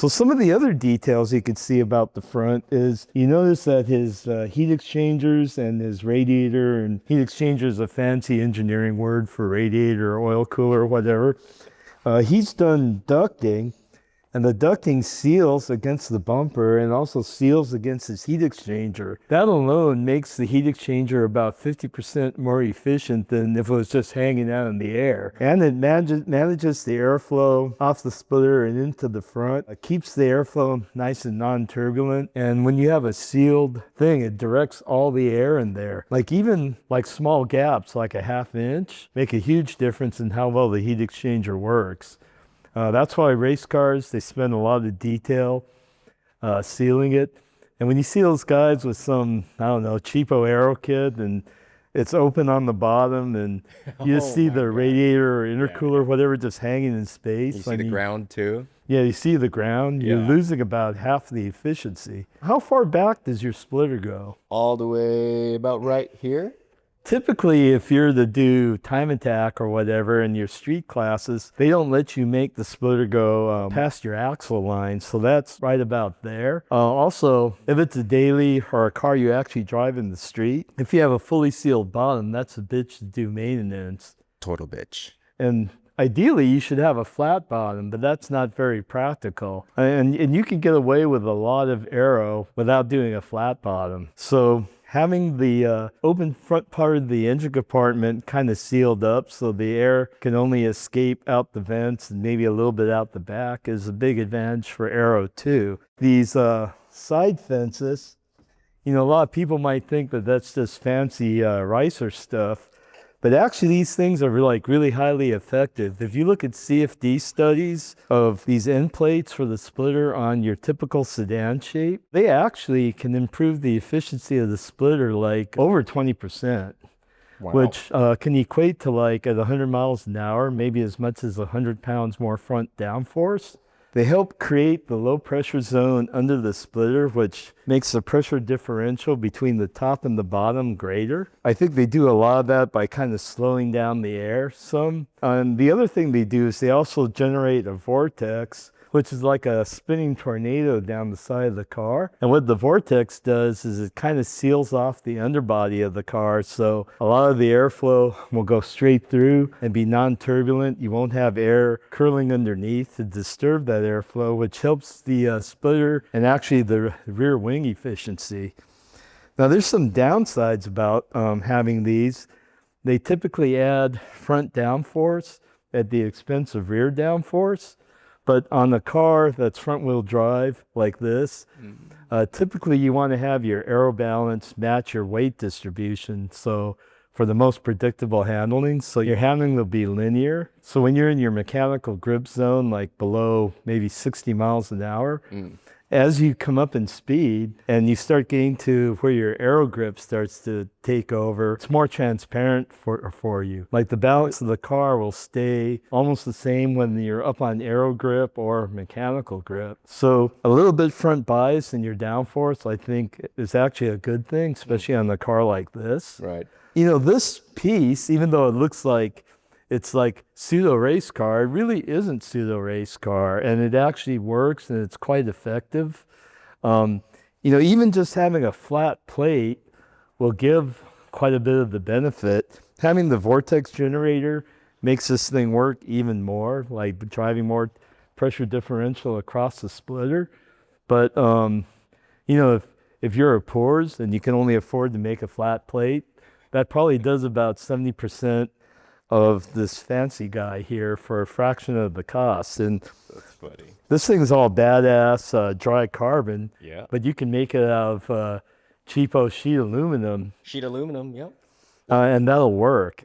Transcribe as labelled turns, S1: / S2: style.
S1: So some of the other details you can see about the front is you notice that his heat exchangers and his radiator, and heat exchanger is a fancy engineering word for radiator, oil cooler, or whatever. He's done ducting, and the ducting seals against the bumper and also seals against his heat exchanger. That alone makes the heat exchanger about 50% more efficient than if it was just hanging out in the air. And it manages the airflow off the splitter and into the front. It keeps the airflow nice and non-turbulent. And when you have a sealed thing, it directs all the air in there. Like even like small gaps, like a ½ inch, make a huge difference in how well the heat exchanger works. That's why race cars, they spend a lot of detail sealing it. And when you see those guys with some, I don't know, cheapo aero kit and it's open on the bottom and you just see the radiator or intercooler, whatever, just hanging in space.
S2: You see the ground too?
S1: Yeah, you see the ground. You're losing about half the efficiency. How far back does your splitter go?
S2: All the way about right here.
S1: Typically, if you're to do time attack or whatever in your street classes, they don't let you make the splitter go past your axle line. So that's right about there. Also, if it's a daily or a car you actually drive in the street, if you have a fully sealed bottom, that's a bitch to do maintenance.
S2: Total bitch.
S1: And ideally, you should have a flat bottom, but that's not very practical. And you can get away with a lot of aero without doing a flat bottom. So having the open front part of the engine compartment kind of sealed up so the air can only escape out the vents and maybe a little bit out the back is a big advantage for aero too. These side fences, you know, a lot of people might think that that's just fancy ricer stuff. But actually, these things are like really highly effective. If you look at CFD studies of these end plates for the splitter on your typical sedan shape, they actually can improve the efficiency of the splitter like over 20%, which can equate to like at 100 miles an hour, maybe as much as 100 pounds more front downforce. They help create the low pressure zone under the splitter, which makes the pressure differential between the top and the bottom greater. I think they do a lot of that by kind of slowing down the air some. And the other thing they do is they also generate a vortex, which is like a spinning tornado down the side of the car. And what the vortex does is it kind of seals off the underbody of the car. So a lot of the airflow will go straight through and be non-turbulent. You won't have air curling underneath to disturb that airflow, which helps the splitter and actually the rear wing efficiency. Now there's some downsides about having these. They typically add front downforce at the expense of rear downforce. But on a car that's front-wheel drive like this, typically you want to have your aero balance match your weight distribution. So for the most predictable handling, so your handling will be linear. So when you're in your mechanical grip zone, like below maybe 60 miles an hour, as you come up in speed and you start getting to where your aero grip starts to take over, it's more transparent for you. Like the balance of the car will stay almost the same when you're up on aero grip or mechanical grip. So a little bit front bias in your downforce, I think, is actually a good thing, especially on a car like this.
S2: Right.
S1: You know, this piece, even though it looks like it's like pseudo race car, it really isn't pseudo race car, and it actually works and it's quite effective. You know, even just having a flat plate will give quite a bit of the benefit. Having the vortex generator makes this thing work even more, like driving more pressure differential across the splitter. But you know, if you're a poors and you can only afford to make a flat plate, that probably does about 70% of this fancy guy here for a fraction of the cost. And
S2: that's funny.
S1: This thing's all badass dry carbon, but you can make it out of cheapo sheet aluminum.
S2: Sheet aluminum, yep.
S1: And that'll work.